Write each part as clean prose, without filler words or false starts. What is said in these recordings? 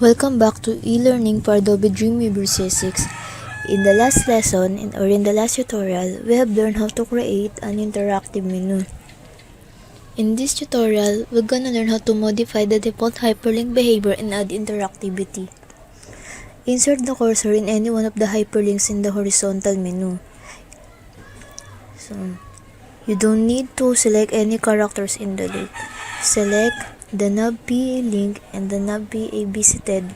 Welcome back to e-learning for Adobe Dreamweaver C6. In the last lesson, in the last tutorial, we have learned how to create an interactive menu. In this tutorial, we're gonna learn how to modify the default hyperlink behavior and add interactivity. Insert the cursor in any one of the hyperlinks in the horizontal menu. So, you don't need to select any characters in the link. Select the NavBA link and the NavBA visited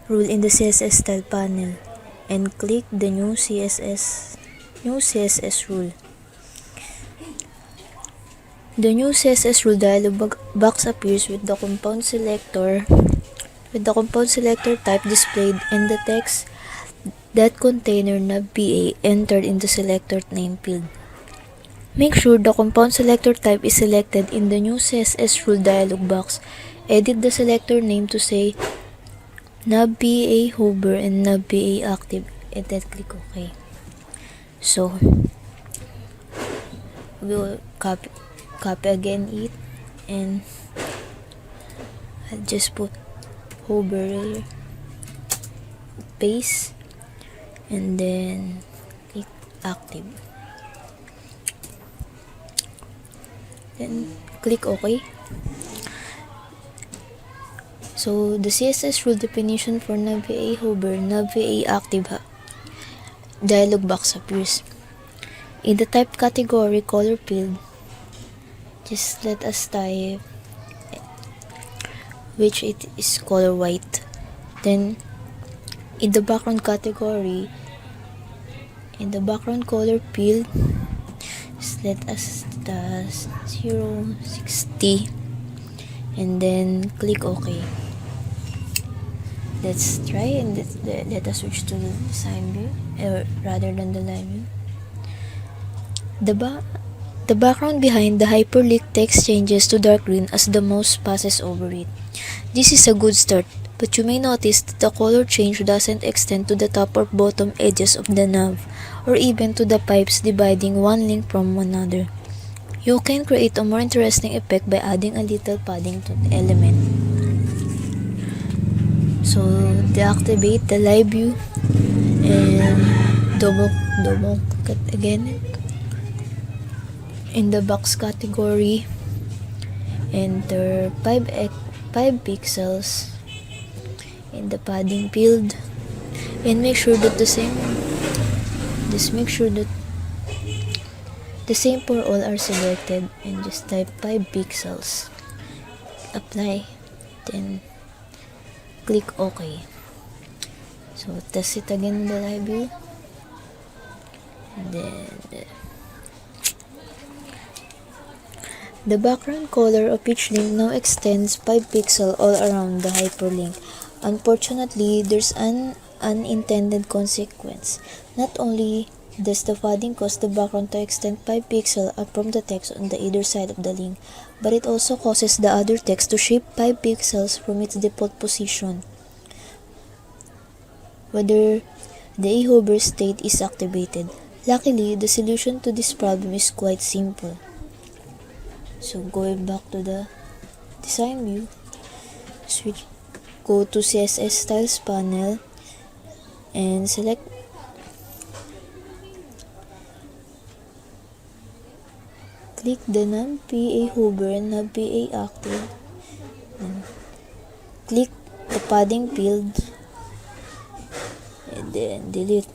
rule in the CSS style panel and click the new CSS rule. The new CSS rule dialog box appears with the compound selector type displayed and the text that container NavBA entered in the selector name field. Make sure the compound selector type is selected in the new CSS rule dialog box. Edit the selector name to say NavBA hover and NavBA active and then click OK. So, we will copy again it and I'll just put hover, paste, and then click active. Then click OK. So the CSS rule definition for NavBA hover, NavBA active dialog box appears. In the type category color field, just let us type which it is color white. Then in the background category, in the background color field, just let us type 060 and then click OK. Let's try and let us switch to the design view rather than the line view. The background behind the hyperlink text changes to dark green as the mouse passes over it. This is a good start, but you may notice that the color change doesn't extend to the top or bottom edges of the nav, or even to the pipes dividing one link from another. You can create a more interesting effect by adding a little padding to the element. So, deactivate the live view and double click again. In the box category, enter 5 pixels in the padding field and make sure that the same for all are selected and just type 5 pixels. Apply, then click OK. So test it again in the live view. Then the background color of each link now extends 5 pixels all around the hyperlink. Unfortunately, there's an unintended consequence. Not only does the padding cause the background to extend 5 pixels up from the text on the either side of the link, but it also causes the other text to shift 5 pixels from its default position, whether the hover state is activated. Luckily, the solution to this problem is quite simple. So going back to the design view, go to CSS styles panel and select click the NavBA hover and NavBA active and click the padding field and then delete.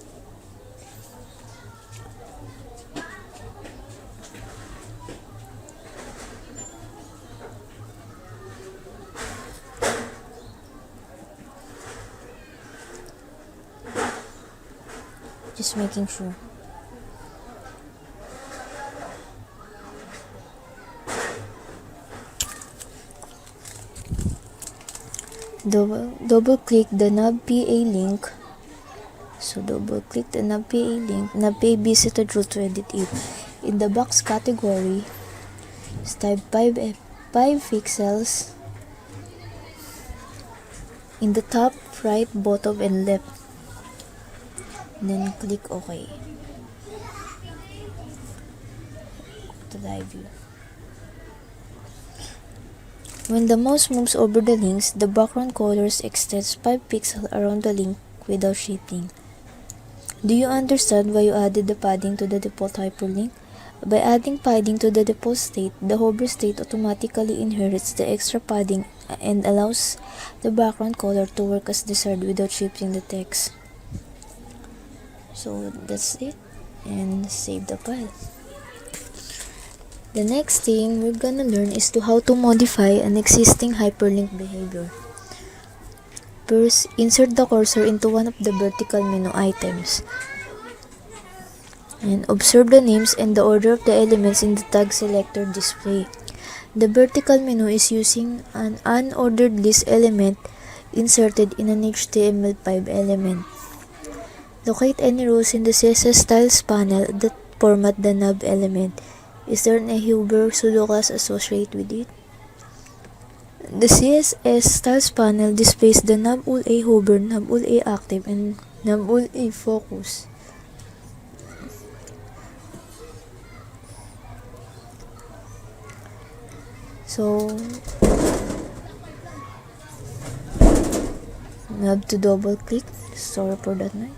Just making sure. Double click the NavBA link. So double click the NavBA link, NavBA visited rule to edit it. In the box category, type 5 pixels in the top, right, bottom, and left. Then click OK. To live view. When the mouse moves over the links, the background colors extends 5 pixels around the link without shifting. Do you understand why you added the padding to the default hyperlink? By adding padding to the default state, the hover state automatically inherits the extra padding and allows the background color to work as desired without shifting the text. So that's it, and save the file. The next thing we're gonna learn is how to modify an existing hyperlink behavior. First, insert the cursor into one of the vertical menu items. And observe the names and the order of the elements in the tag selector display. The vertical menu is using an unordered list element inserted in an HTML5 element. Locate any rows in the CSS styles panel that format the nav element. Is there a hover pseudo class associated with it? The CSS styles panel displays the nav_ul_a hover, nav_ul_a active, and nav_ul_a focus. So, you have to double click. Sorry for that noise.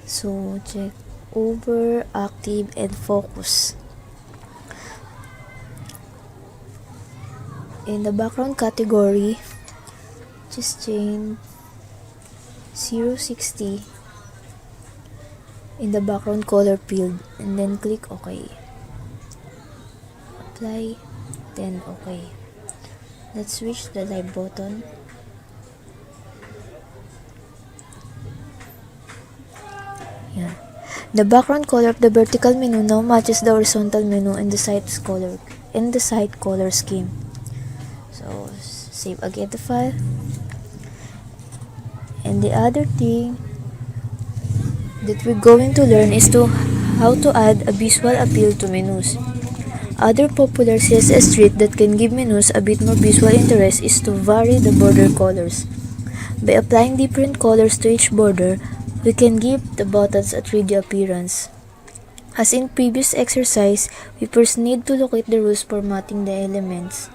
So, check over, active, and focus. In the background category, just change 060 in the background color field and then click OK. Apply, then OK. Let's switch the live button. Yeah. The background color of the vertical menu now matches the horizontal menu in the site color scheme. So save again the file. And the other thing that we're going to learn is how to add a visual appeal to menus. Other popular CSS trick that can give menus a bit more visual interest is to vary the border colors. By applying different colors to each border, we can give the buttons a 3D appearance. As in previous exercise, we first need to locate the rules formatting the elements.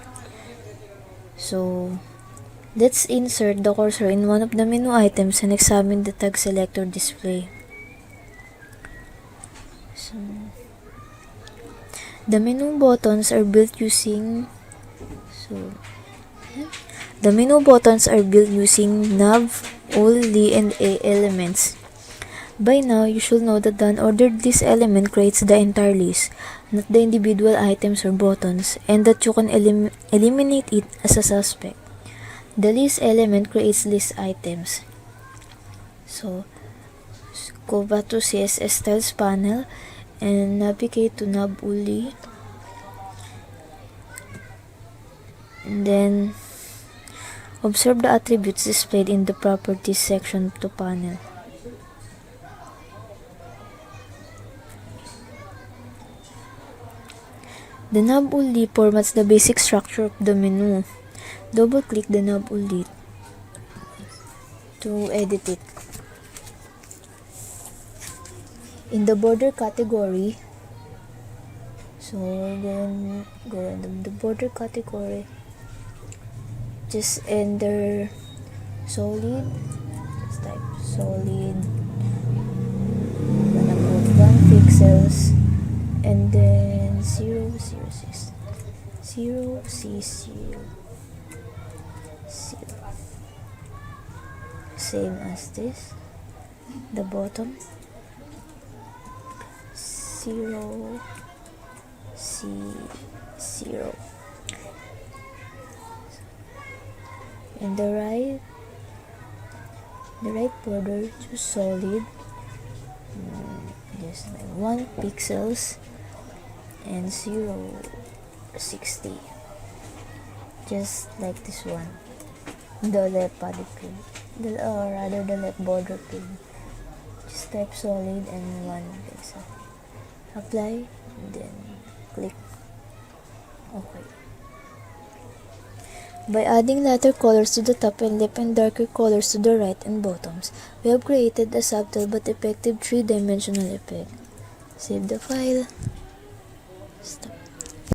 So, let's insert the cursor in one of the menu items and examine the tag selector display. So, the menu buttons are built using nav, ul, li, and a elements. By now, you should know that the unordered list element creates the entire list, not the individual items or buttons, and that you can eliminate it as a suspect. The list element creates list items. So, go back to CSS styles panel and navigate to nav_ul_li. And then observe the attributes displayed in the properties section of the panel. The nav_ul_li formats the basic structure of the menu. Double click the nav_ul_li to edit it. In the border category, so then go in the border category, just enter solid, just type solid, I'm gonna put 1 pixels and then 006 0C0 same as this. The bottom 0C0 and the right border to solid, just like 1 pixels and 060, just like this one. The left body field, the left border field, just type solid and 1 pixel. Apply, then click OK. By adding lighter colors to the top and left and darker colors to the right and bottoms, we have created a subtle but effective 3-dimensional effect. Save the file. Stop.